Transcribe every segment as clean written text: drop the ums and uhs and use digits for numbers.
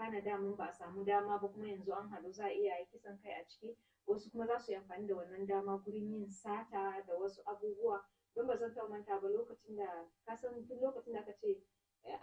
kana damun ba a samu dama ba kuma yanzu an haɗu za a iya yi kisan kai a ciki, wasu kuma za su yi amfani da wannan dama gurin yin sata da wasu abubuwa. Don ba zan taɓa manta ba lokacin da ka san duk lokacin da aka ce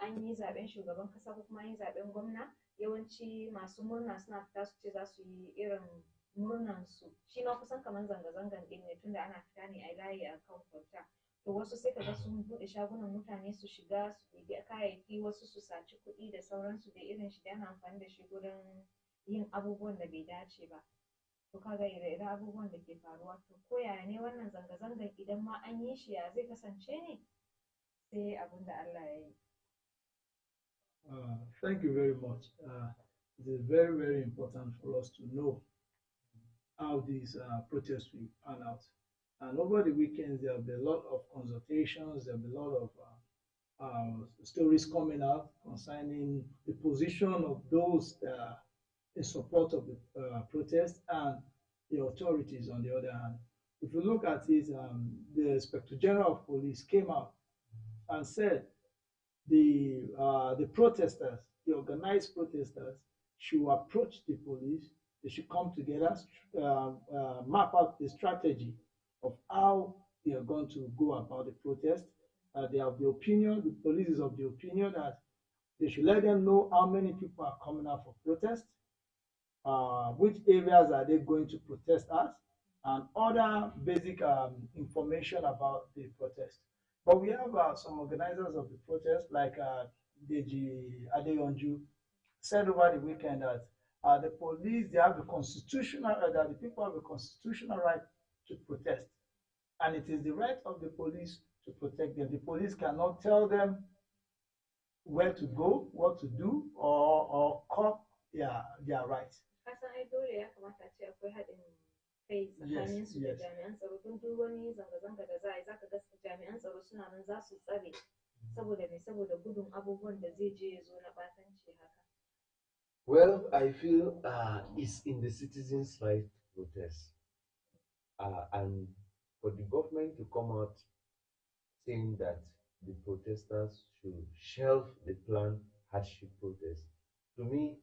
an yi zaɓen shugaban ƙasa ko kuma an yi zaɓen gwamna, yawanci masu murna suna fita su ce za su yi irin murnan su shi ma kusan kamar zanga-zangan ɗin ne tunda ana fita ne a layi a kan kwalta. To wasu sai kaga sun buɗe shagunan mutane su shiga su ɗebi kayayyaki, wasu su saci kuɗi da sauransu da irin shi da ana amfani da shi gurin yin abubuwan da bai dace ba. To kaga ire-iren abubuwan da ke faruwa, to ko yaya ne wannan zanga-zangan idan ma an yi shi ya zai kasance ne, sai abin da Allah ya yi. Thank you very much. It is very, very important for us to know how these protests will pan out. And over the weekends, there have been a lot of consultations, there have been a lot of stories coming out concerning the position of those that are in support of the protest and the authorities on the other hand. If you look at it, the Inspector General of Police came out and said the protesters, the organized protesters, should approach the police. They should come together, map out the strategy of how they are going to go about the protest. They have the opinion, the police is of the opinion that they should let them know how many people are coming out for protest, which areas are they going to protest at, and other basic information about the protest. But we have some organizers of the protest, like Deji Adeyonju, said over the weekend that the police, they have the constitutional, that the people have a constitutional right to protest. And it is the right of the police to protect them. The police cannot tell them where to go, what to do, or cut their rights. Kai tsakanin su da jami'an tsaro don duk wani zanga-zanga da za a yi zaka ga jami'an tsaro suna nan za su tsare saboda me, saboda gudun abubuwan da zai je ya zo na batanci haka. Well, I feel it's in the citizens' right to protest, and for the government to come out saying that the protesters should shelve the planned hardship protest. To me,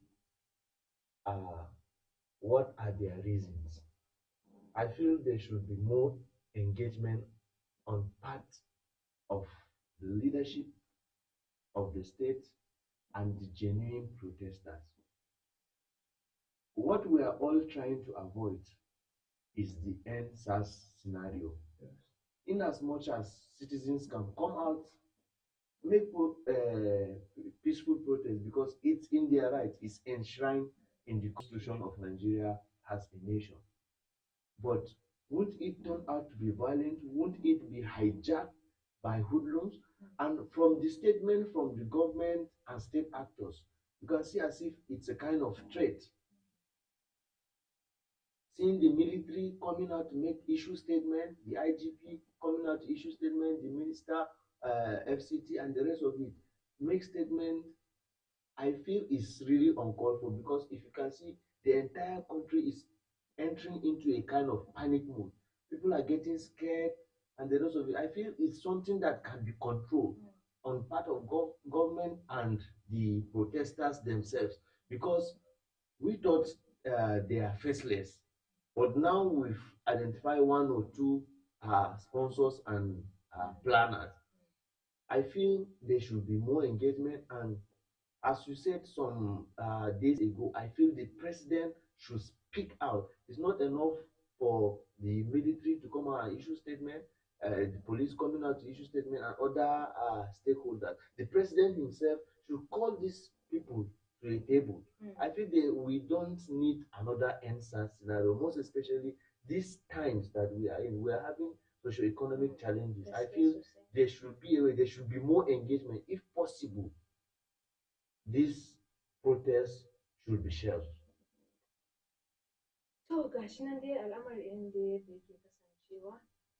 what are their reasons? I feel there should be more engagement on part of the leadership of the state and the genuine protesters. What we are all trying to avoid is the end-SARS scenario. Yes. In as much as citizens can come out, make peaceful protest because it's in their right, it's enshrined in the Constitution of Nigeria as a nation. But won't it turn out to be violent? Won't it be hijacked by hoodlums? And from the statement from the government and state actors, you can see as if it's a kind of threat. Seeing the military coming out to make issue statement, the IGP coming out to issue statement, the minister, FCT, and the rest of it make statement, I feel is really uncalled for because if you can see, the entire country is entering into a kind of panic mode. People are getting scared, and the rest of it. I feel it's something that can be controlled on part of government and the protesters themselves because we thought they are faceless. But now we've identified one or two sponsors and planners. I feel there should be more engagement. And as you said some days ago, I feel the president should speak out. It's not enough for the military to come out and issue statement, the police coming out to issue statement, and other stakeholders. The president himself should call these people to a table. I feel we don't need another NSAS scenario, most especially these times that we are in. We are having socio-economic challenges. I feel there should be a way, there should be more engagement. If possible, this protest should be shelved. To gashi nan dai al'amarin da yadda yake kasancewa,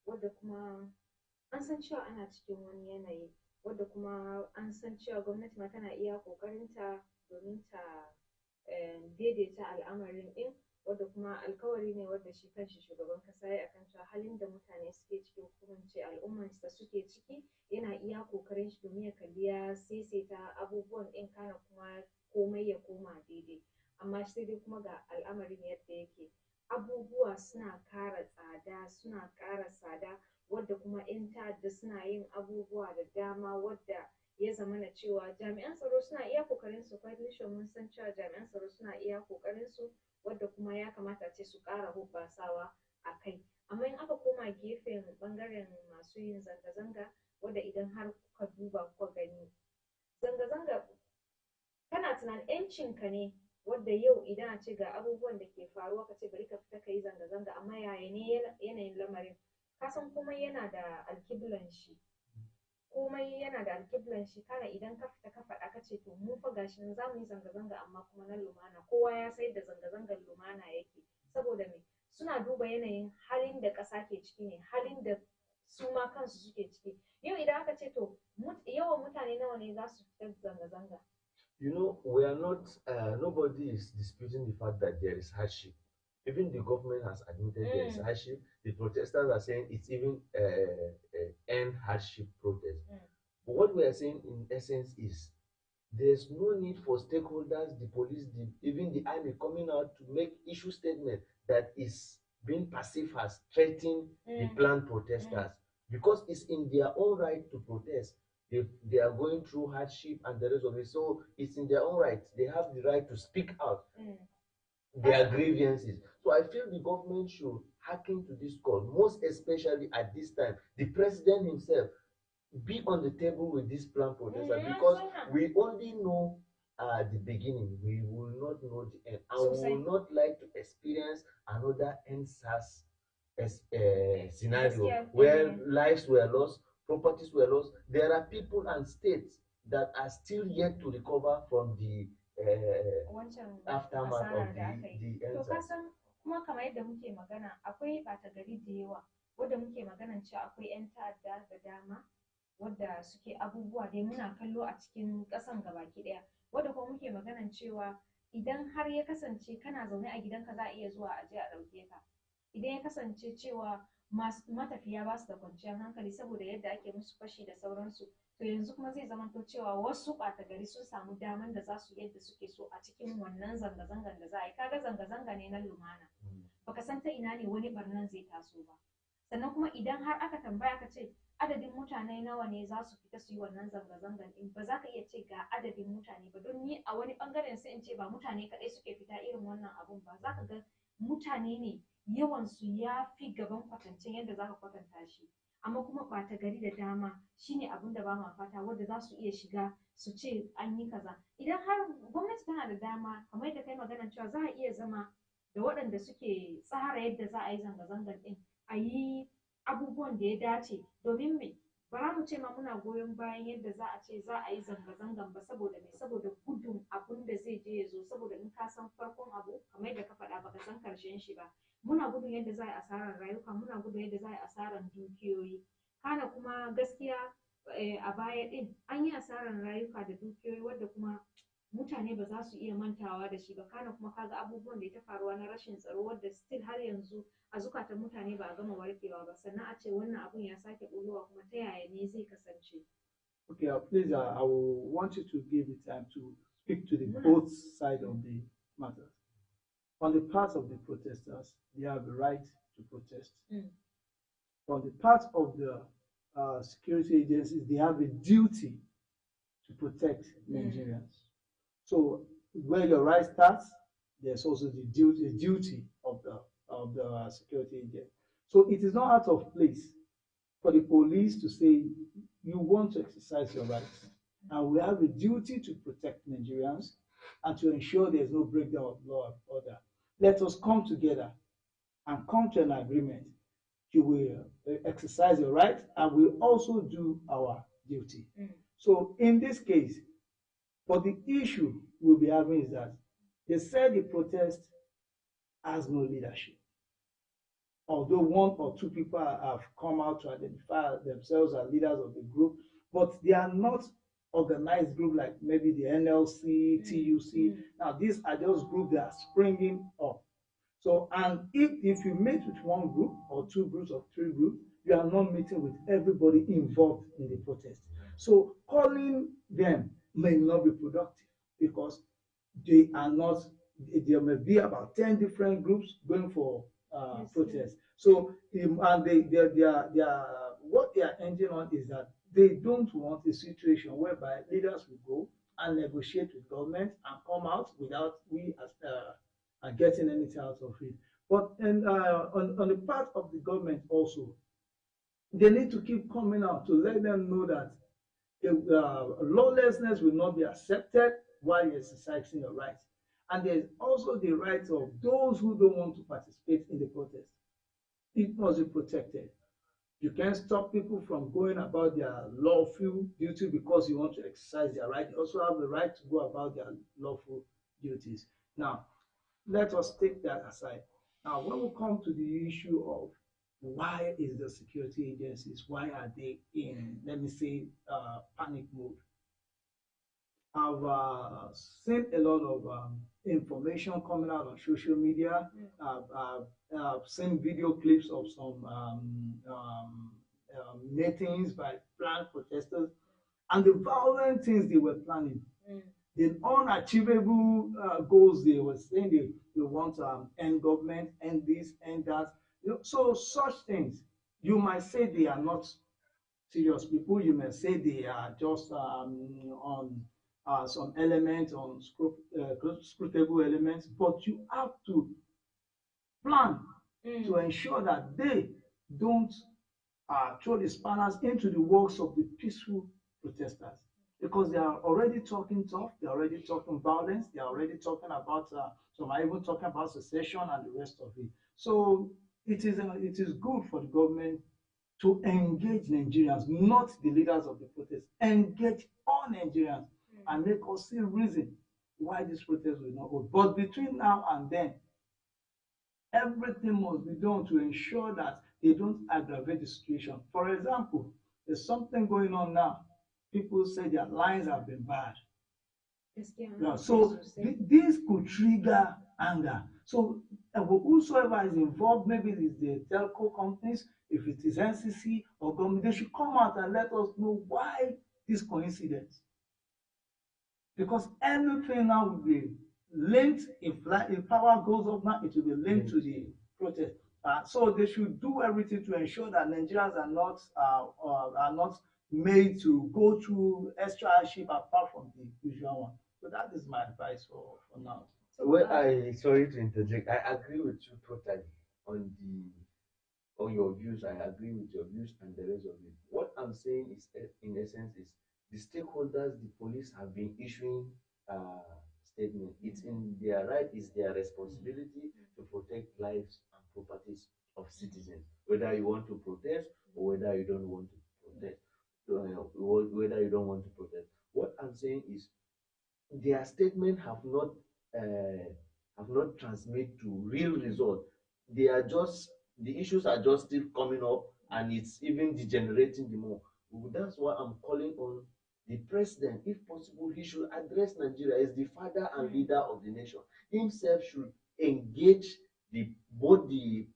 wadda kuma an san cewa ana cikin wani yanayi, wadda kuma an san cewa gwamnati ma tana iya ƙoƙarinta domin ta daidaita al'amarin ɗin, wadda kuma alkawari ne wadda shi kanshi shugaban ƙasa ya akan cewa halin da mutane suke ciki ko ce al'ummarsa suke ciki yana iya ƙoƙarin shi domin ya kalli ya saisaita abubuwan ɗin kana kuma komai ya koma daidai. Amma sai dai kuma ga al'amarin yadda yake, abubuwa suna ƙara tsada, suna ƙara tsada, wadda kuma 'yan ta'adda suna yin abubuwa da dama wadda ya zamana cewa jami'an tsaro suna iya kokarin su, coalition mun san cewa jami'an tsaro suna iya kokarin su, wadda kuma ya kamata ce su ƙara hubbasawa a kai. Amma in aka koma gefen ɓangaren masu yin zanga-zanga, wadda idan har kuka duba kuka gani, zanga-zanga kana tunanin 'yancinka ne, wadda yau idan a ce ga abubuwan da ke faruwa ka ce bari ka fita ka yi zanga-zanga, amma yaya ne yanayin lamarin, ka san komai yana da alkiblan shi, komai yana da alkiblan shi. Kana idan ka fita ka faɗa ka ce to mu fa gashi nan za mu yi zanga-zanga amma kuma na lumana, kowa ya sai da zanga-zangar lumana yake, saboda me suna duba yanayin halin da ƙasa ke ciki ne, halin da su ma kansu suke ciki. Yau idan aka ce to yawan mutane nawa ne za su fita zanga-zanga. You know, we are not, nobody is disputing the fact that there is hardship. Even the government has admitted there is hardship. The protesters are saying it's even end hardship protest. But what we are saying in essence is there's no need for stakeholders, the police, even the army coming out to make issue statement that is being perceived as threatening the planned protesters, because it's in their own right to protest. They are going through hardship and the rest of it. So it's in their own right. They have the right to speak out their grievances. So I feel the government should hearken to this call, most especially at this time. The president himself be on the table with this plan protester, because we only know the beginning. We will not know the end. And we will not like to experience another NSAS scenario where lives were lost, properties were lost. There are people and states that are still yet to recover from the aftermath of the NSAS. Kuma kamar yadda muke magana, akwai ɓata gari da yawa wadda muke maganan cewa akwai 'yan ta'adda da dama wadda suke abubuwa dai muna kallo a cikin ƙasan gabaki ɗaya, wadda kuma muke maganan cewa idan har ya kasance kana zaune a gidanka za a iya zuwa a je a ɗauke ka, idan ya kasance cewa matafiya ba su da kwanciyar hankali saboda yadda ake musu fashi da sauransu, to yanzu kuma zai zamanto cewa wasu ɓata gari sun samu daman da za su yadda suke so a cikin wannan zanga-zangan da za a yi. Kaga zanga-zanga ne na lumana, baka san ta ina ne wani barnan zai taso ba. Sannan kuma idan har aka tambaya ka ce adadin mutane nawa ne za su fita su yi wannan zanga-zangan din, ba za ka iya ce ga adadin mutane ba, don ni a wani bangaren sai in ce ba mutane kaɗai suke fita irin wannan abun ba, za ka ga mutane ne yawan su ya fi gaban kwatancin yadda za ka kwatanta shi, amma kuma ɓata gari da dama shine abun da ba ma fata, wadda za su iya shiga su ce an yi kaza. Idan har gwamnati tana da dama kamar yadda kai maganar cewa za a iya zama da waɗanda suke tsara yadda za a yi zanga-zangan din, a yi abubuwan da ya dace, domin me ba mu ce ma muna goyon bayan yadda za a ce za a yi zanga-zangan ba, saboda me, saboda gudun abun da zai je ya zo, saboda in ka san farkon abu kamar yadda ka faɗa baka san karshen shi ba, muna gudun yadda za a yi asarar rayuka, muna gudun yadda za a yi asarar dukiyoyi. Kana kuma gaskiya a baya din an yi asarar rayuka da dukiyoyi wadda kuma mutane ba za su iya mantawa da shi ba. Kana kuma kaga abubuwan da ya ta faruwa na rashin tsaro wadda still har yanzu a zukatan mutane ba a gama warkewa ba, sannan a ce wannan abun ya sake ɓullowa, kuma ta yaya ne zai kasance. Okay, please, I will want you to give the time to speak to the both side of the matter. On the part of the protesters, they have the right to protest. On the part of the security agencies, they have a duty to protect Nigerians. So where your right starts, there's also the duty of the security agent. So it is not out of place for the police to say you want to exercise your rights, and we have a duty to protect Nigerians and to ensure there's no breakdown of law and order. Let us come together and come to an agreement. You will exercise your rights and we also do our duty. So in this case, but the issue we'll be having is that they said the protest has no leadership. Although one or two people have come out to identify themselves as leaders of the group, but they are not organized group like maybe the NLC, TUC. Now these are just groups that are springing up. So, and if you meet with one group or two groups or three groups, you are not meeting with everybody involved in the protest. So calling them may not be productive, because they are not, there may be about 10 different groups going for protests. So and what they are ending on is that they don't want a situation whereby leaders will go and negotiate with government and come out without we as are getting anything out of it. But and on the part of the government also, they need to keep coming out to let them know that lawlessness will not be accepted while you're exercising your rights. And there's also the rights of those who don't want to participate in the protest. It must be protected. You can't stop people from going about their lawful duty because you want to exercise their right. They also have the right to go about their lawful duties. Now, let us take that aside. Now, when we come to the issue of why is the security agencies, why are they in, let me say, panic mode? I've seen a lot of information coming out on social media. I've seen video clips of some meetings by planned protesters and the violent things they were planning. The unachievable goals they were saying they want to end government, end this, end that. So such things, you might say they are not serious people. You may say they are just on some elements, on scrutable elements, but you have to plan to ensure that they don't throw the spanners into the works of the peaceful protesters. Because they are already talking tough, they are already talking violence, they are already talking about, some are even talking about secession and the rest of it. So it is good for the government to engage Nigerians, not the leaders of the protest. Engage all Nigerians and make us see reason why this protest will not hold. But between now and then, everything must be done to ensure that they don't aggravate the situation. For example, there's something going on now. People say their lines have been bad. Yeah, so this could trigger anger. So whosoever is involved, maybe it's the telco companies, if it is NCC or government, they should come out and let us know why this coincidence. Because everything now will be linked, if power goes up now, it will be linked to the protest. So they should do everything to ensure that Nigerians are not made to go through extra hardship apart from the usual one. So that is my advice for now. Well, I sorry to interject. I agree with you totally on your views. I agree with your views and the rest of it. What I'm saying is, in essence, is the stakeholders, the police have been issuing statement. It's in their right, it's their responsibility to protect lives and properties of citizens, whether you want to protest or whether you don't want to protest, whether you don't want to protest. What I'm saying is their statement have not transmit to real result. They are just the issues are just still coming up and it's even degenerating the more. That's why I'm calling on the president, if possible, he should address Nigeria as the father and leader of the nation. Himself should engage both the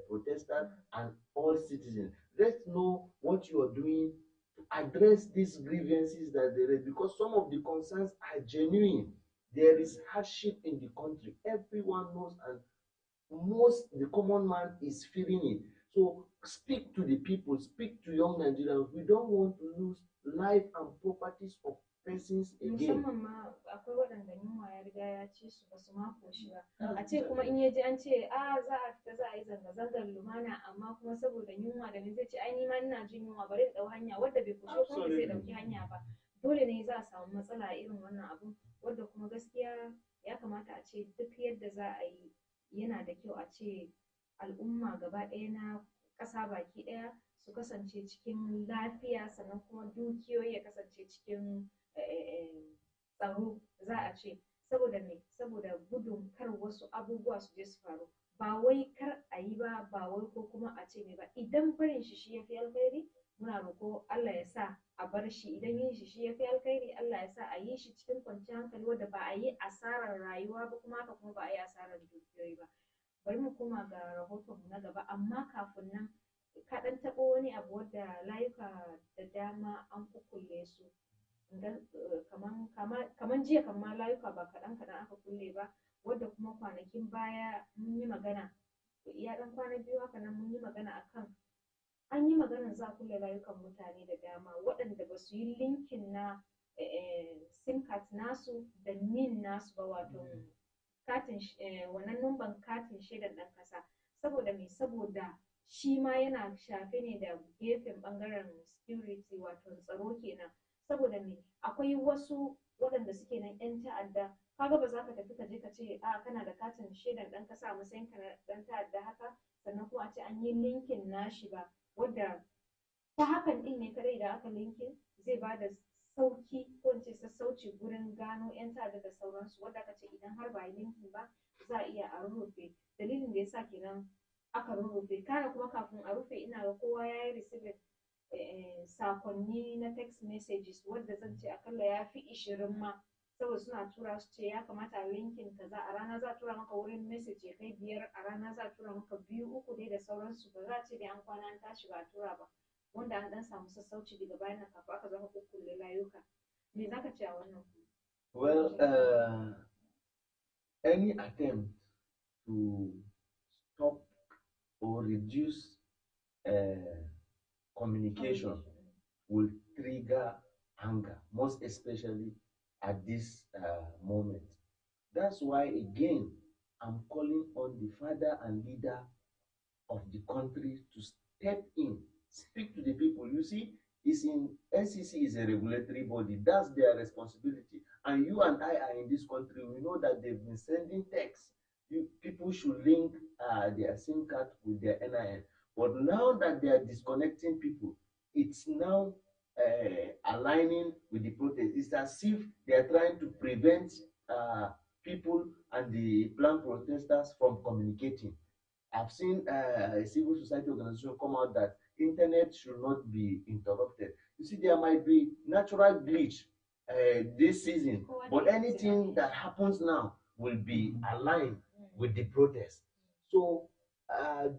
protesters and all citizens. Let's know what you are doing to address these grievances that there is, because some of the concerns are genuine. There is hardship in the country. Everyone knows, and the common man is feeling it. So speak to the people, speak to young Nigerians. We don't want to lose life and properties of persons again. Musamman ma akwai waɗanda yunwa ya riga ya ci su ba su ma koshi ba. A ce kuma in ya ji an ce za a fita za a yi zanga-zangar lumana, amma kuma saboda yunwa da ne zai ce ai ni ma ina jin yunwa bari in ɗau hanya, wadda bai koshi kuma zai ɗauki hanya ba. Dole ne za a samu matsala a irin wannan abun, wadda kuma gaskiya ya kamata a ce duk yadda za a yi yana da kyau a ce al'umma gaba ɗaya na ƙasa baki ɗaya su kasance cikin lafiya, sannan kuma dukiyoyi ya kasance cikin tsaro, za a ce. Saboda me? Saboda gudun kar wasu abubuwa su je su faru. Ba wai kar a yi ba, ba wai ko kuma a ce me ba. Idan barin shi ya fi alkhairi, muna roƙo Allah ya sa a bar shi. Idan yin shi ya fi alkhairi, Allah ya sa a yi shi cikin kwanciyar hankali, wanda ba a yi asarar rayuwa ba, kuma haka kuma ba a yi asarar dukiyoyi ba. Bari mu koma ga rahotonmu na gaba, amma kafin nan ka ɗan taɓo wani abu wadda layuka da dama an kukkulle su kaman jiya kamar layuka ba kaɗan kaɗan aka kulle ba, wadda kuma kwanakin baya mun yi magana, iya ɗan kwana biyu haka nan mun yi magana akan an yi maganar za a kulle layukan mutane da dama waɗanda ba su yi linkin na sim card nasu da nin nasu ba, wato katin wannan numban katin shaidar ɗan ƙasa. Saboda me? Saboda shi ma yana shafe ne da gefen ɓangaren security, wato tsaro kenan. Saboda me? Akwai wasu waɗanda suke nan 'yan ta'adda, kaga ba za ka tafi ka je ka ce a kana da katin shaidar ɗan ƙasa a matsayin ka na ɗan ta'adda haka sannan kuma a ce an yi linkin nashi ba, wadda ta hakan ɗin ne kadai da aka linkin zai ba da sauki ko in ce sassauci gurin gano 'yan ta'adda da sauransu, wadda aka ce idan har ba yi linkin ba za a iya a rurrufe. Dalilin da yasa kenan aka rurrufe. Kana kuma kafin a rufe ina ga kowa ya yi receiving sakonni na text messages wadda zan ce akalla ya fi 20 ma, saboda suna tura su ce ya kamata a linkin kaza, a rana za a tura maka wurin message ya kai 5, a rana za a tura maka 2, 3 dai da sauransu, ba za a ce dai an kwana an tashi ba a tura ba, wanda an dan samu sassauci daga bayan nan kafin aka zama kukkulle layuka. Me za ka ce a wannan? Well, any attempt to stop or reduce communication will trigger anger, most especially at this moment. That's why, again, I'm calling on the father and leader of the country to step in, speak to the people. You see, NCC is a regulatory body. That's their responsibility. And you and I are in this country. We know that they've been sending texts. People should link their SIM card with their NIN. But now that they are disconnecting people, it's now aligning with the protest. It's as if they are trying to prevent people and the planned protesters from communicating. I've seen a civil society organization come out that internet should not be interrupted. You see, there might be natural glitch this season, but anything that happens now will be aligned with the protest. So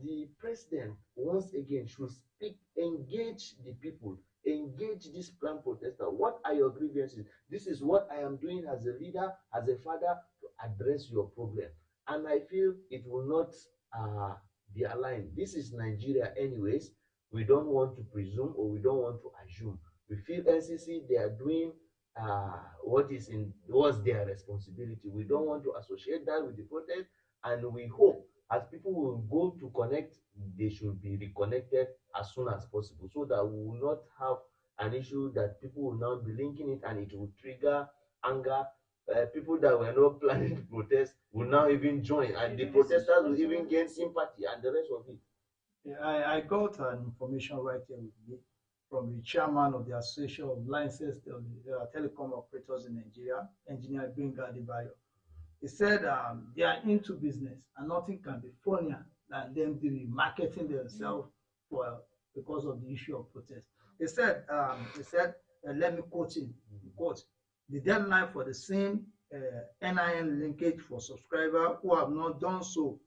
the president once again should speak, engage the people, engage this planned protester. What are your grievances? This is what I am doing as a leader, as a father, to address your problem. And I feel it will not be aligned. This is Nigeria anyways. We don't want to presume or we don't want to assume. We feel NCC, they are doing what's their responsibility. We don't want to associate that with the protest, and we hope as people will go to connect, they should be reconnected as soon as possible, so that we will not have an issue that people will now be linking it and it will trigger anger. People that were not planning to protest will now even join, and the protesters will even gain sympathy and the rest of it. Yeah, I got an information right here with me from the chairman of the Association of Licensed Telecom Operators in Nigeria, Engineer Benga Adebayo. He said they are into business and nothing can be funnier than them marketing themselves because of the issue of protest. He said, let me quote him, quote, the deadline for the same NIN linkage for subscribers who have not done so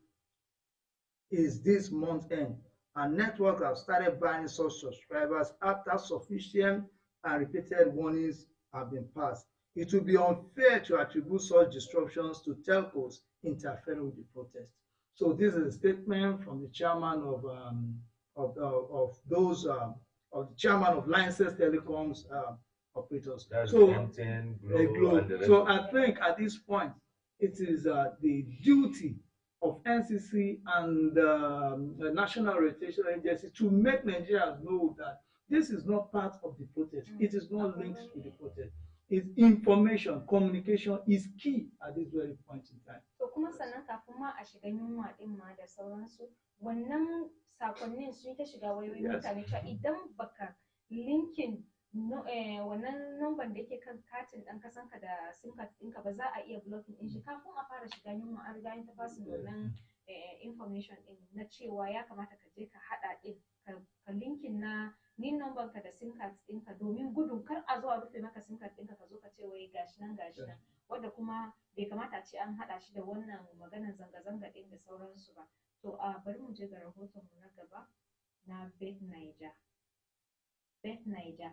is this month end, and networks have started buying such subscribers after sufficient and repeated warnings have been passed. It will be unfair to attribute such disruptions to telcos interfering with the protest. So this is a statement from the chairman of the chairman of licensed telecoms operators. That's so MTN, Glo, so I think at this point it is the duty of NCC and the National Orientation Agency to make Nigerians know that this is not part of the protest. It is not linked to the protest. It's information, communication is key at this very point in time. So kuma sannan kafin ma a shiga yunwa din ma da sauransu, wannan sakonnin sun ta shiga wayoyin mutane cewa idan baka linkin wannan number da yake kan katin ɗan kasanka da sim card ɗinka ba za a iya blocking ɗin shi. Kafin a fara shiga yunwa an riga ta fasin wannan information ɗin na cewa ya kamata ka je ka haɗa ɗin ka linkin na nin number ka da sim card ɗinka domin gudun kar a zo a rufe maka sim card ɗinka ka zo ka ce wai gashi nan wanda kuma bai kamata a ce an haɗa shi da wannan maganar zanga-zanga ɗin da sauransu ba. To bari mu je ga rahoton mu na gaba na Bet Niger.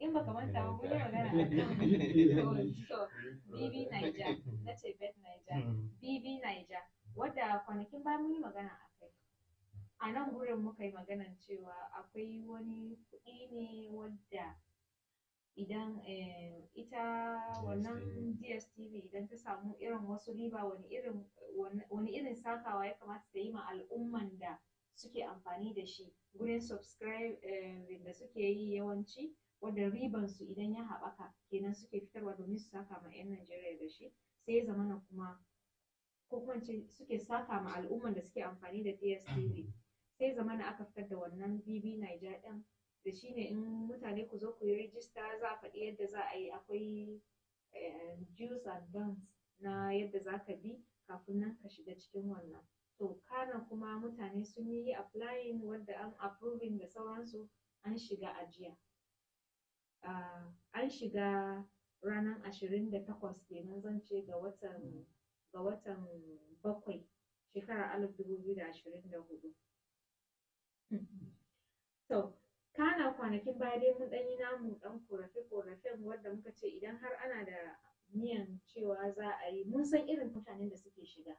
in baka manta ba mun yi magana akan BB Niger, na ce Bet Niger, BB Niger, wadda kwanakin baya mun yi magana a kai. A nan gurin muka yi maganan cewa akwai wani kuɗi ne wadda idan ita wannan DSTV idan ta samu irin wasu riba wani irin sakawa ya kamata ta yi ma al'umman da suke amfani da shi gurin subscribe da suke yi yawanci wadda riban su idan ya haɓaka kenan suke fitarwa domin su saka ma 'yan Najeriya da shi sai ya zamana kuma ko kuma suke saka ma al'umman da suke amfani da DSTV sai zamana aka fitar da wannan BB Niger ɗin da shi ne in mutane ku zo ku yi rijista za a faɗi yadda za a yi akwai juice and dance na yadda za ka bi kafin nan ka shiga cikin wannan to kana kuma mutane sun yi applying wadda an approving da sauransu an shiga ajiya an shiga ranar 28 kenan zan ce ga watan bakwai shekarar 2024 so kana kwanakin baya dai mun ɗan yi namu ɗan korafe-korafen wadda muka ce idan har ana da niyan cewa za a yi mun san irin mutanen da suke shiga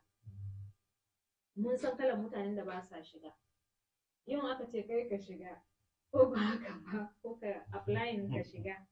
mun san kalan mutanen da ba sa shiga yau aka ce kai ka shiga ko ba haka ba ko ka applying ka shiga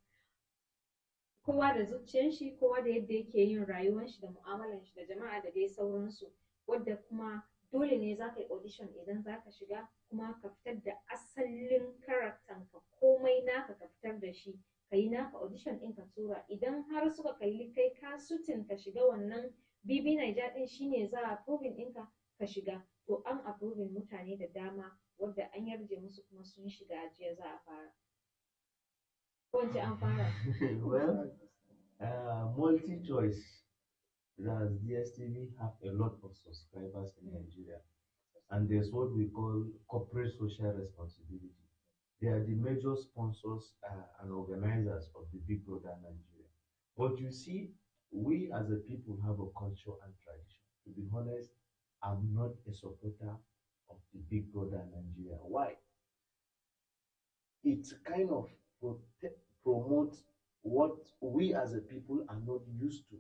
kowa da zuciyar shi kowa da yadda yake yin rayuwar shi da mu'amalan shi da jama'a da dai sauransu wadda kuma dole ne za ka yi audition idan za ka shiga kuma ka fitar da asalin karaktan ka komai naka ka fitar da shi ka yi naka audition ɗin ka tura idan har suka kalli kai ka sutin ka shiga wannan BB Niger ɗin shine za a approving ɗinka ka shiga to an approving mutane da dama wadda an yarje musu kuma sun shiga ajiya za a fara ko an fara Well, multi-choice as DSTV have a lot of subscribers in Nigeria, and there's what we call corporate social responsibility. They are the major sponsors and organizers of the Big Brother Nigeria. But you see, we as a people have a culture and tradition. To be honest, I'm not a supporter of the Big Brother Nigeria. Why? It kind of promotes what we as a people are not used to.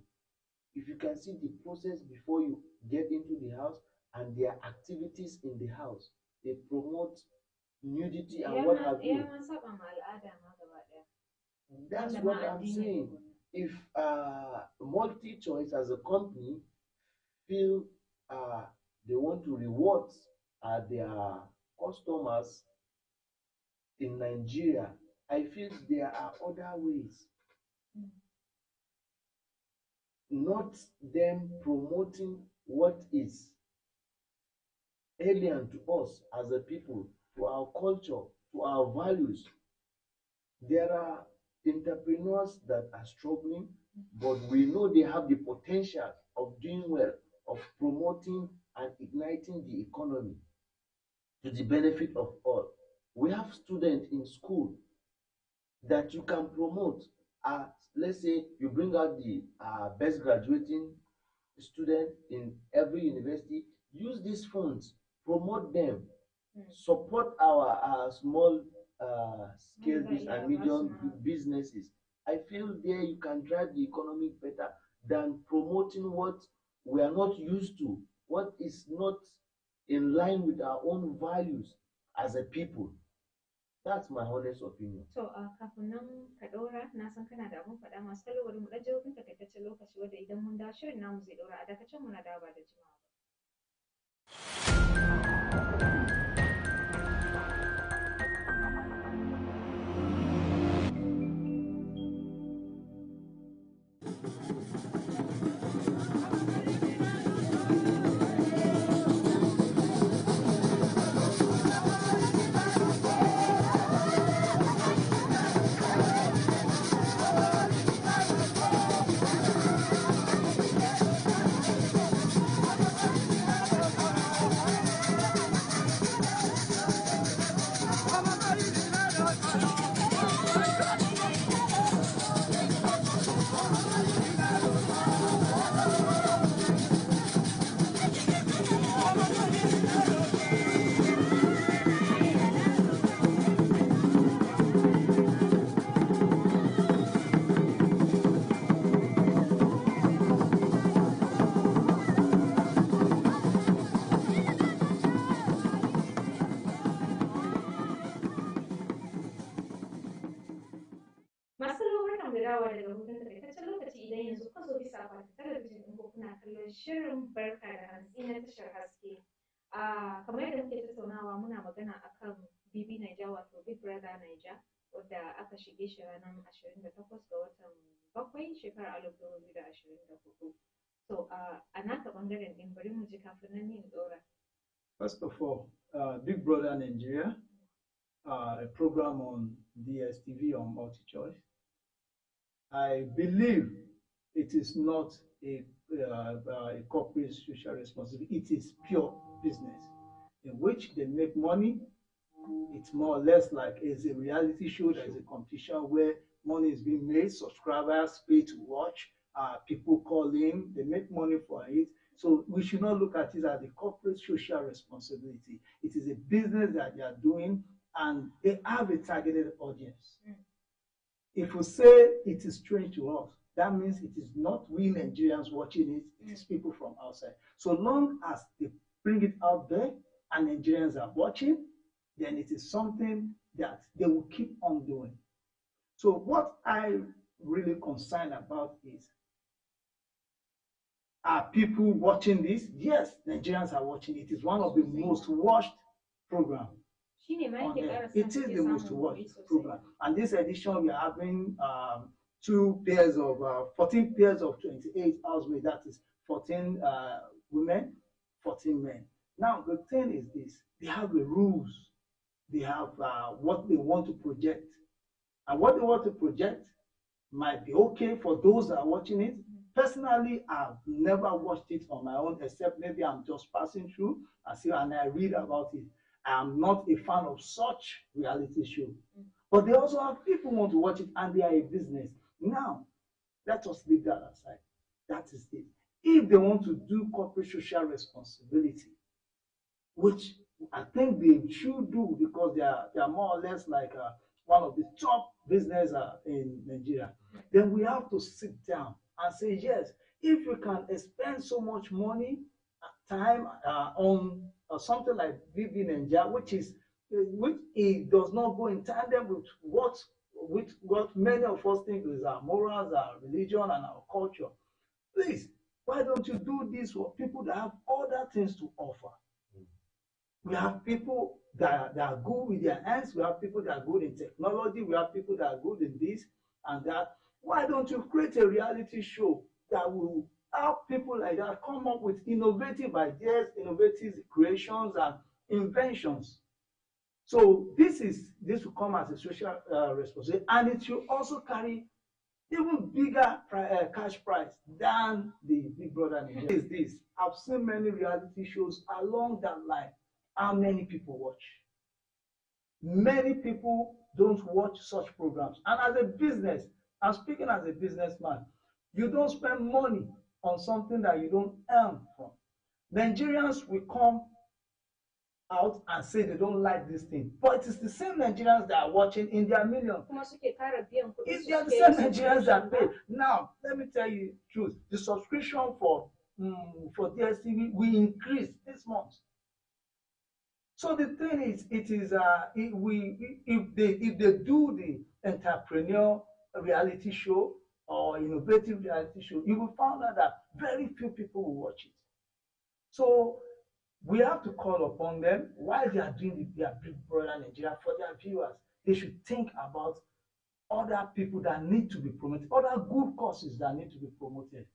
If you can see the process before you get into the house and their activities in the house, they promote nudity and what have you. That's what I'm saying. If multi-choice as a company feel they want to reward their customers in Nigeria, I feel there are other ways. Not them promoting what is alien to us as a people, to our culture, to our values. There are entrepreneurs that are struggling, but we know they have the potential of doing well, of promoting and igniting the economy to the benefit of all. We have students in school that you can promote. Let's say you bring out the best graduating student in every university, use these funds, promote them, support our small scale and medium businesses. I feel there you can drive the economy better than promoting what we are not used to, what is not in line with our own values as a people. That's my honest opinion. So, kafin nan ka ɗora, na san kana da abun faɗa masu kallo bari mu ɗan hutun takaitaccen lokaci wanda idan mun dawo shirin namu zai ɗora a dakacin mu na dawo ba da jimawa. kallon shirin barka da hantsi na tashar haske. Kamar yadda muke tattaunawa muna magana akan BB Naija wato Big Brother Naija wadda aka shige shi ranar 28 ga watan bakwai shekarar 2024. So a naka bangaren ɗin bari mu ji kafin nan yin ɗora. First of all, Big Brother Nigeria, a program on DSTV on MultiChoice. I believe it is not a corporate social responsibility. It is pure business in which they make money. It's more or less like it's a reality show. There's a competition where money is being made, subscribers pay to watch, people call in, they make money for it. So we should not look at it as a corporate social responsibility. It is a business that they are doing, and they have a targeted audience. If we say it is strange to us, that means it is not we Nigerians watching it, it is people from outside. So long as they bring it out there and Nigerians are watching, then it is something that they will keep on doing. So what I really concerned about is, are people watching this? Yes, Nigerians are watching. It is one of the most watched programs. It is the most watched program. And this edition, we are having 14 pairs of 28 housemates. That is 14 women, 14 men. Now, the thing is this. They have the rules. They have what they want to project. And what they want to project might be okay for those that are watching it. Personally, I've never watched it on my own, except maybe I'm just passing through and I read about it. I'm not a fan of such reality show. But they also have people who want to watch it, and they are a business. Now, let us leave that aside. That is it. If they want to do corporate social responsibility, which I think they should do because they are more or less like one of the top business in Nigeria, then we have to sit down and say, yes, if we can spend so much money, time on something like BB Naija, which it does not go in tandem with what many of us think is our morals, our religion, and our culture. Please, why don't you do this for people that have other things to offer? We have people that are good with their hands. We have people that are good in technology. We have people that are good in this and that. Why don't you create a reality show that will help people like that come up with innovative ideas, innovative creations, and inventions? So this will come as a social responsibility, and it will also carry even bigger cash prize than the Big Brother Nigeria. Is this? I've seen many reality shows along that line. How many people watch? Many people don't watch such programs. And as a business, I'm speaking as a businessman, you don't spend money on something that you don't earn from. Nigerians will come out and say they don't like this thing, but it is the same Nigerians that are watching in their millions. They are the same Nigerians that pay. Now, let me tell you the truth. The subscription for DSTV will increase this month. So the thing is, if they do the entrepreneur reality show or innovative reality show, you will find out that very few people will watch it. So we have to call upon them while they are doing their Big Brother Nigeria for their viewers. They should think about other people that need to be promoted, other good causes that need to be promoted.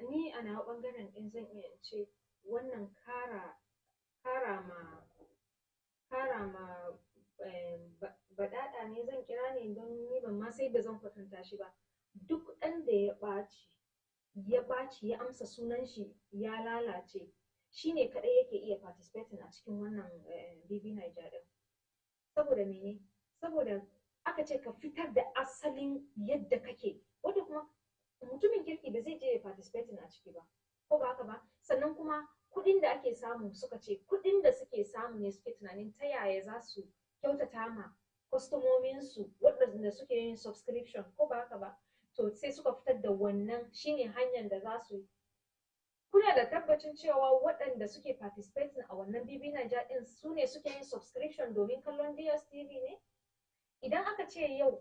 Ni a na bangaren din zan iya ce wannan kara ma baɗaɗa ne zan kira ne don ni ban ma sai da zan kwatanta shi ba. Duk ɗan da ya ɓaci ya amsa sunan shi ya lalace, shi ne kaɗai yake iya participating a cikin wannan BB Naija ɗin. Saboda mene? Saboda aka ce ka fitar da asalin yadda kake, wanda kuma mutumin kirki ba zai je ya participating a ciki ba, ko ba haka ba? Sannan kuma kuɗin da ake samu, suka ce kuɗin da suke samu ne suke tunanin ta yaya za su kyautata ma kwastomominsu waɗanda suke yin subscription, ko ba haka ba? To sai suka fitar da wannan shine hanyar da za su yi. Kuna da tabbacin cewa waɗanda suke participating a wannan BB Naija ɗin su ne suke yin subscription domin kallon DSTV ne? Idan aka ce yau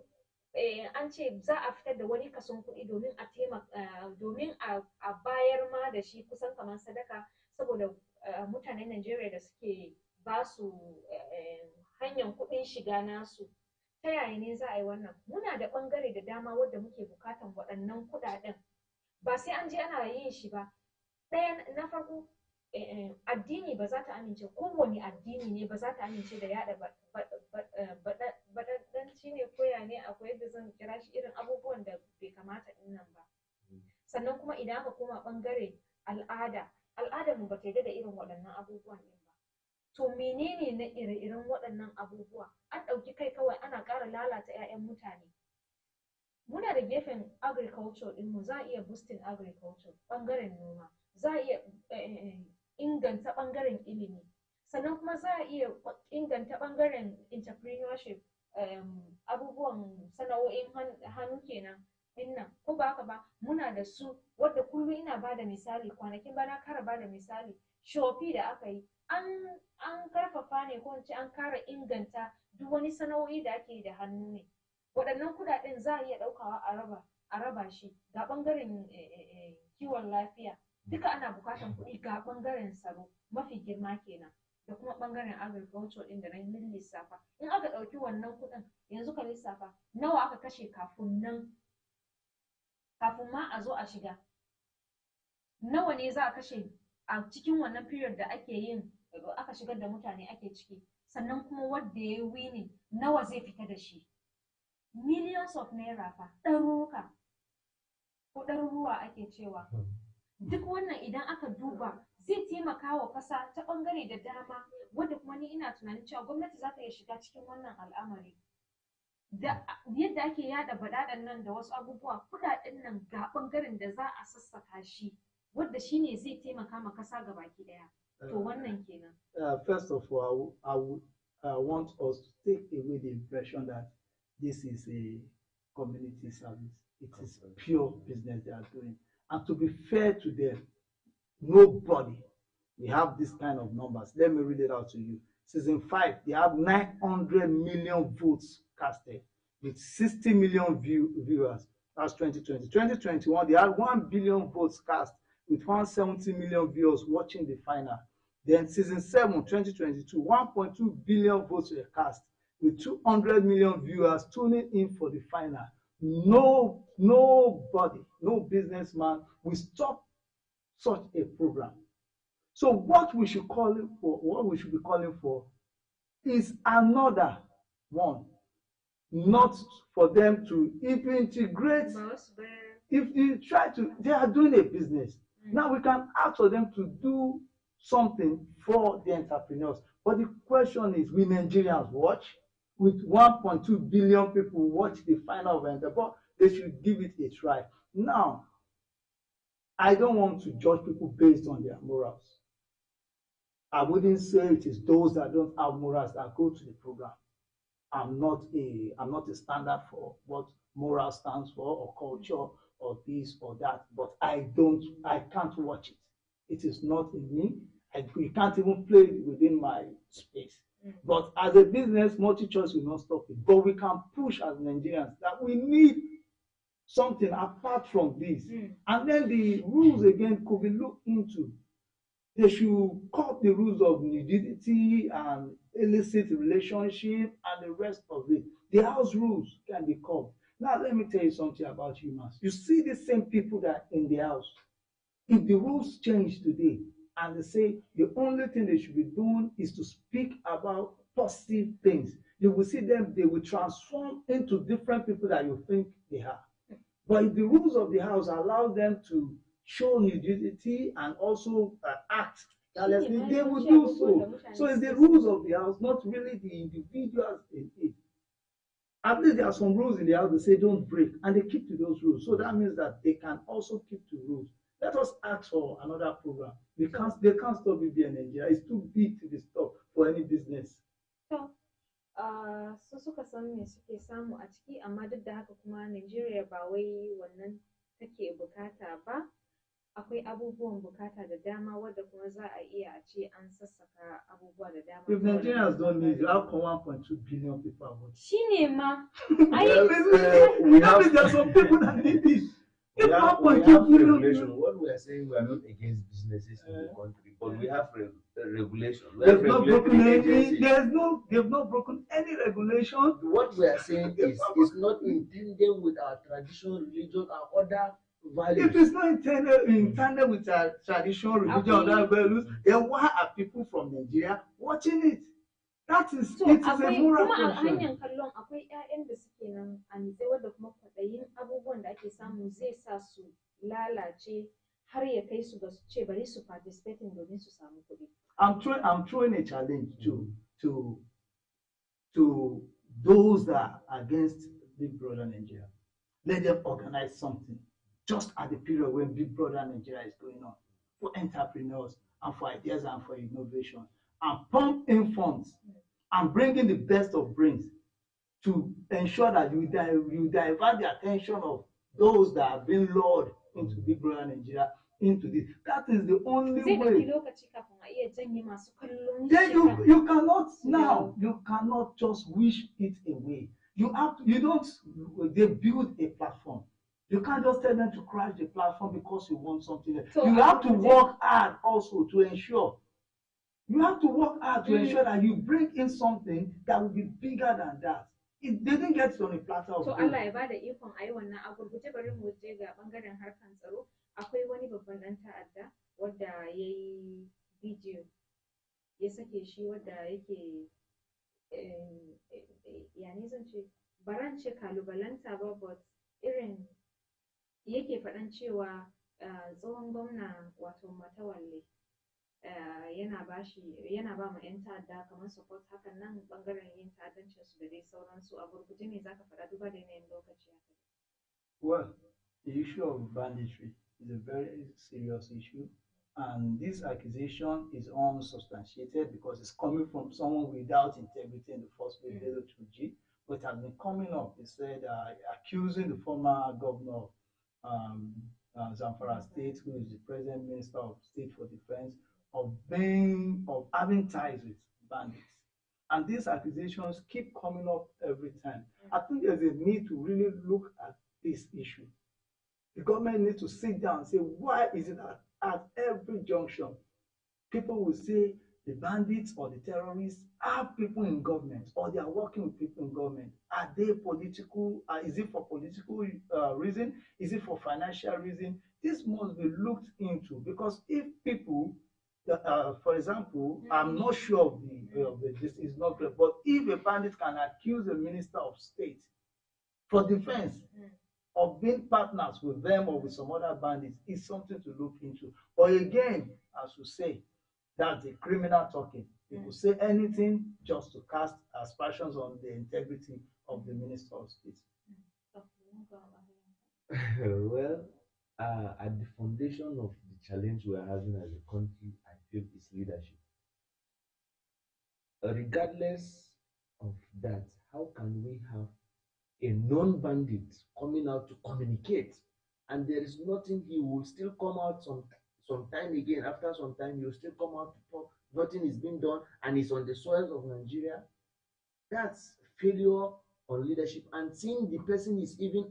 an ce za a fitar da wani kason kuɗi domin a taimaka domin a bayar ma da shi kusan kamar sadaka saboda mutanen Najeriya da suke ba su hanyar kuɗin shiga nasu. Ta yaya ne za a yi wannan? Muna da ɓangare da dama wadda muke bukatan waɗannan kuɗaɗen. Ba sai an je ana yin shi ba. Ɗaya na farko addini ba za ta amince, kowane addini ne ba za ta amince da yaɗa baɗaɗɗanci ne koya ne akwai yadda zan kira shi irin abubuwan da bai kamata ɗin nan ba. Sannan kuma idan aka koma ɓangare al'adar mu ba ta yarda da irin waɗannan abubuwan ɗin ba. To menene na ire-iren waɗannan abubuwa? An ɗauki kai kawai ana ƙara lalata 'ya'yan mutane. Muna da gefen agriculture ɗinmu, za a iya boosting agriculture, ɓangaren noma, za a iya inganta ɓangaren ilimi, sannan kuma za a iya inganta ɓangaren entrepreneurship, abubuwan sana'o'in hannu kenan dinnan, ko ba haka ba? Muna da su wadda kullum ina ba da misali, kwanakin bana kara ba da misali, shofi da aka yi, an karfafa ne ko in ce an kara inganta duk wani sana'o'i da ake da hannu ne. Waɗannan kuɗaɗen za a iya ɗaukawa a raba shi ga ɓangaren kiwon lafiya, duka ana buƙatar kuɗi ga ɓangaren tsaro mafi girma kenan, da kuma ɓangaren agriculture ɗin da na lissafa. In aka ɗauki wannan kuɗin yanzu ka lissafa nawa aka kashe kafin ma a zo a shiga, nawa ne za a kashe a cikin wannan period da aka shigar da mutane ake ciki, sannan kuma wanda ya yi winning nawa zai fita da shi. Millions of naira fa, ɗaruruka ko ɗaruruwa ake cewa. Duk wannan idan aka duba zai taimaka wa ƙasa ta ɓangare da dama, wadda kuma ni ina tunanin cewa gwamnati za ta iya shiga cikin wannan al'amari. Da yadda ake yada baɗaɗan nan da wasu abubuwa, kuɗaɗen nan ga ɓangaren da za a sassaka shi, wadda shi ne zai taimaka ma ƙasa gabaki ɗaya. To wannan kenan. First of all, I want us to take away the impression that this is a community service. It is pure business they are doing. And to be fair to them, nobody, we have this kind of numbers. Let me read it out to you. Season 5, they have 900 million votes casted with 60 million viewers. That's 2020. 2021, they had 1 billion votes cast with 170 million viewers watching the final. Then season 7, 2022, 1.2 billion votes were cast with 200 million viewers tuning in for the final. Nobody, no businessman will stop such a program. So what we should be calling for is another one, not for them to even integrate. If you try to, they are doing a business. Now we can ask for them to do something for the entrepreneurs. But the question is, will Nigerians watch? With 1.2 billion people watch the final event, but they should give it a try. Now, I don't want to judge people based on their morals. I wouldn't say it is those that don't have morals that go to the program. I'm not a standard for what moral stands for, or culture, or this or that, but I can't watch it. It is not in me. We can't even play it within my space. But as a business, multi-choice will not stop it. But we can push as Nigerians that we need something apart from this. And then the rules again could be looked into. They should cut the rules of nudity and illicit relationship and the rest of it. The house rules can be cut. Now let me tell you something about humans. You see the same people that are in the house. If the rules change today, and they say the only thing they should be doing is to speak about positive things, you will see them, they will transform into different people that you think they are. But if the rules of the house allow them to show nudity and also act carelessly, they will do so. So it's the rules of the house, not really the individuals in it. At least there are some rules in the house they say don't break, and they keep to those rules. So that means that they can also keep to rules. Let us ask for another program. They can't stop BBN Nigeria. It's too big to be stopped for any business. So, su suka san me suke samu a ciki, amma duk da haka kuma Nigeria ba wai wannan take bukata ba. Akwai abubuwan bukata da dama wadda kuma za a iya a ce an sassaka abubuwa da dama. dama. If Nigerians don't need you, how come 1.2 billion people are watching? Shine ma. We That have means there are some people that need it. we If have 1.2 billion regulation. people, What we are saying, we are not against businesses in the country, but we have regulation. We have they've not broken regulatory any. agencies. They've not broken any regulation. What we are saying is it's not intended with our traditional religion and other values. If it's not intended with our tradition, religion, other values, then why are people from Nigeria watching it? That is, So it is a akwai moral kuma a question. hanyar kallon akwai 'ya'yan da suke nan a nitse wadda kuma kwaɗayin abubuwan da ake samu zai sa su lalace har ya kai su ga su ce bari su participating domin su samu kuɗi. I'm throwing a challenge to those that are against Big Brother Nigeria. Let them organize something just at the period when Big Brother Nigeria is going on for entrepreneurs and for ideas and for innovation, and pump in funds and bring in the best of brains to ensure that you divert the attention of those that have been lured into Big Brother Nigeria into this. That is the only Zai ɗauki way. lokaci kafin a iya janye masu kallon Then shi you cannot now. You cannot just wish it away. You have to. You don't. They build a platform. You can't just tell them to crash the platform because you want something else. So You have to work hard also to ensure. You have to work hard to ensure that you bring in something that will be bigger than that. It didn't get on a platter of To gold. Allah ya bada ikon a yi wannan a gurguje bari mu je ga bangaren harkan tsaro. Akwai wani babban ɗan ta'adda wadda ya yi bidiyo ya sake shi wadda yake ya ne zan ce baran ce kalubalanta ba but irin yake faɗan cewa tsohon gwamna wato Matawalle yana ba ma 'yan ta'adda kamar support hakan nan bangaren yin ta'addancin su da dai sauransu. A gurguje ne zaka faɗa duba da yanayin lokaci haka. Well, the issue of banditry is a very serious issue, and this accusation is unsubstantiated because it's coming from someone without integrity in the first place, Bello Turji. But it has been coming up. They said accusing the former governor of Zamfara State, who is the present Minister of State for Defense, of having ties with bandits. And these accusations keep coming up every time. I think there's a need to really look at this issue. The government needs to sit down and say, why is it that at every junction, people will say the bandits or the terrorists have people in government, or they are working with people in government? Are they political? Is it for political reason? Is it for financial reason? This must be looked into, because if people, for example, I'm not sure of this is not clear, but if a bandit can accuse a minister of state for defense of being partners with them or with some other bandits, is something to look into. But again, as we say, that's the criminal talking. You could say anything just to cast aspersions on the integrity of the minister of state. Well, at the foundation of the challenge we are having as a country, I feel is leadership. Regardless of that, how can we have a non-bandit coming out to communicate, and there is nothing? He will still come out some time again. After some time, he will still come out to talk. Nothing is being done, and it's on the soil of Nigeria. That's failure on leadership. And seeing the person is even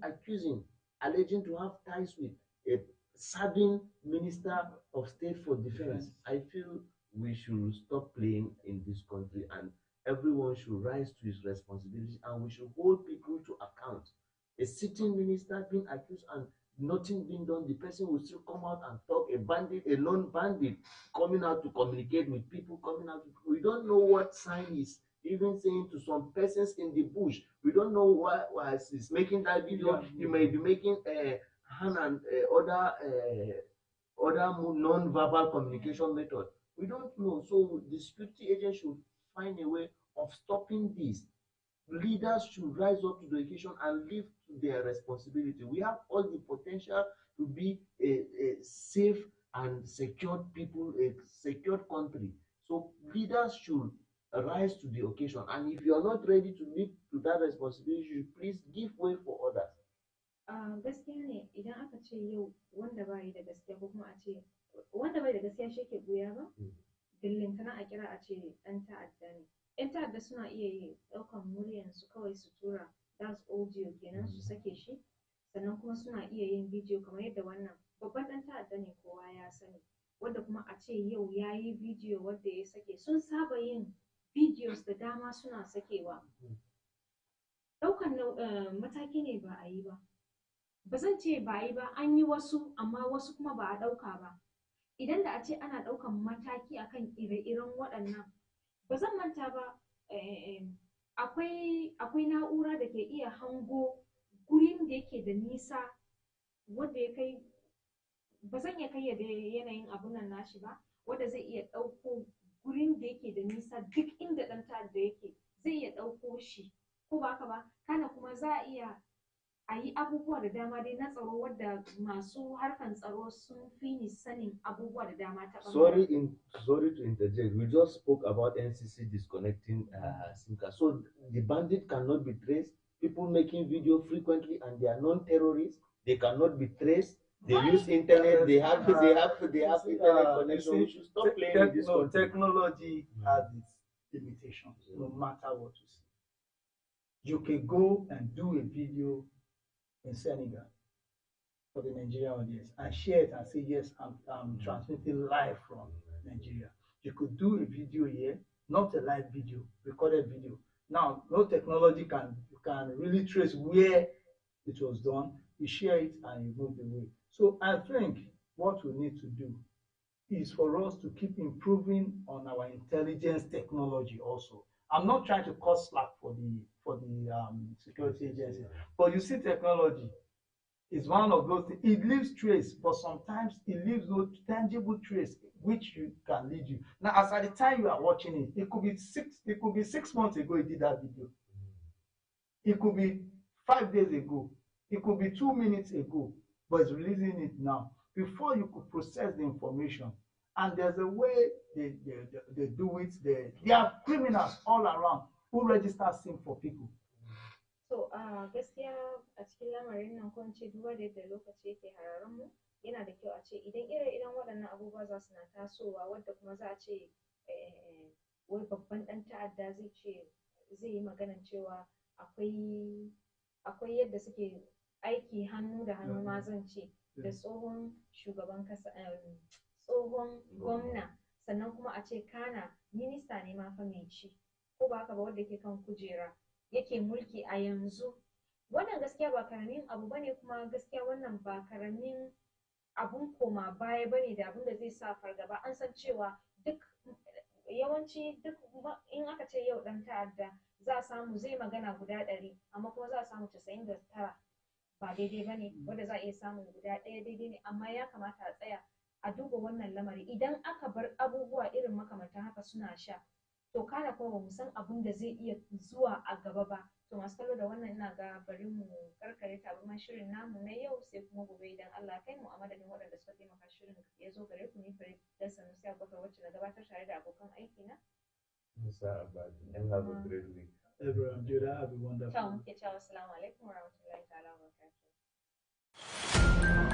alleging to have ties with a serving minister of state for defense, I feel we should stop playing in this country, and everyone should rise to his responsibility, and we should hold people to account. A sitting minister being accused and nothing being done, the person will still come out and talk. A non-bandit coming out to communicate with people, we don't know what sign is even saying to some persons in the bush. We don't know why he's making that video. He may be making hand and other non-verbal communication method. We don't know. So the security agents should find a way of stopping this. Leaders should rise up to the occasion and live to their responsibility. We have all the potential to be a safe and secured people, a secured country. So leaders should rise to the occasion. And if you are not ready to live to that responsibility, please give way for others. Gaskiya ne idan aka ce yau wanda bai da gaskiya ko kuma a ce wanda bai da gaskiya shi ke buya ba, billintana a kira a ce ɗan ta'adda ne. 'Yan ta'adda suna iya ɗaukan muryansu kawai su tura, that's audio kenan, su sake shi, sannan kuma suna iya yin bidiyo kamar yadda wannan babban ɗan ta'adda ne kowa ya sani, wanda kuma a ce yau ya yi bidiyo wadda ya sake. Sun saba yin videos da dama suna sakewa. Ɗaukan mataki ne ba a yi ba. Ba zan ce ba a yi ba, an yi wasu, amma wasu kuma ba a ɗauka ba. Idan da a ce ana ɗaukan mataki akan ire-iren waɗannan, ba zan manta ba, akwai na'ura da ke iya hango gurin da yake da nisa, wanda ya kai, ba zan iya kayyade yanayin abun nan nashi ba, wanda zai iya ɗauko gurin da yake da nisa, duk inda ɗan ta'adda yake zai iya ɗauko shi, ko ba haka ba. Kana kuma za a iya a yi abubuwa da dama dai na tsaro, wadda masu harkan tsaro sun fi ni sanin abubuwa da dama ta ɓangaren. Sorry to interject. We just spoke about NCC disconnecting SIM card. So the bandit cannot be traced. People making video frequently and they are non-terrorists. They cannot be traced. They use internet. They have internet connection. We should stop playing with this. Technology has its limitations, no matter what you see. You can go and do a video in Senegal for the Nigerian audience and share it and say, yes, I'm transmitting live from Nigeria. You could do a video here, not a live video, recorded video. Now, no technology can really trace where it was done. You share it and you move away. So I think what we need to do is for us to keep improving on our intelligence technology also. I'm not trying to cut slack for the security agency, but you see, technology is one of those things. It leaves trace, but sometimes it leaves no tangible trace which you can lead you. Now, as at the time you are watching it, it could be 6 months ago you did that video. It could be 5 days ago. It could be 2 minutes ago, but it's releasing it now. Before you could process the information, and there's a way they do it. There are criminals all around who register SIM for people. So gaskiya a cikin lamarin nan, ko ce duba da yadda lokaci yake hararen mu, yana da kyau a ce idan ire-iren waɗannan abubuwa za su na tasowa, wadda kuma za a ce wai babban ɗan ta'adda zai yi maganan cewa akwai yadda suke aiki hannu da hannu, ma zan ce, da tsohon shugaban kasa, tsohon gwamna, sannan kuma a ce kana minista ne ma fa mai ci, ko ba haka ba, wanda ke kan kujera yake mulki a yanzu. Wannan gaskiya ba karamin abu bane, kuma gaskiya wannan ba karamin abun koma baya bane da abun da zai sa fargaba. An san cewa duk yawanci duk in aka ce yau dan ta'adda za a samu zai magana guda 100, amma kuma za a samu 99 ba daidai bane, wanda za a iya samun guda ɗaya daidai ne. Amma ya kamata a tsaya a duba wannan lamari. Idan aka bar abubuwa irin makamantan haka suna sha, to kana kuma ba mu san abun da zai iya zuwa a gaba ba. To masu kallo da wannan, ina ga bari mu karkare tabarman shirin namu na yau, sai kuma gobe idan Allah kai mu, a madadin waɗanda suka taimaka shirin ya zo gare ku, ni Farid da Sanusi Abubakar wacce na gabatar tare da abokan aiki na Musa Abadi. And have a great week. Everyone, Judah, have a wonderful ciao muke cewa assalamu alaikum warahmatullahi ta'ala wa barakatuh.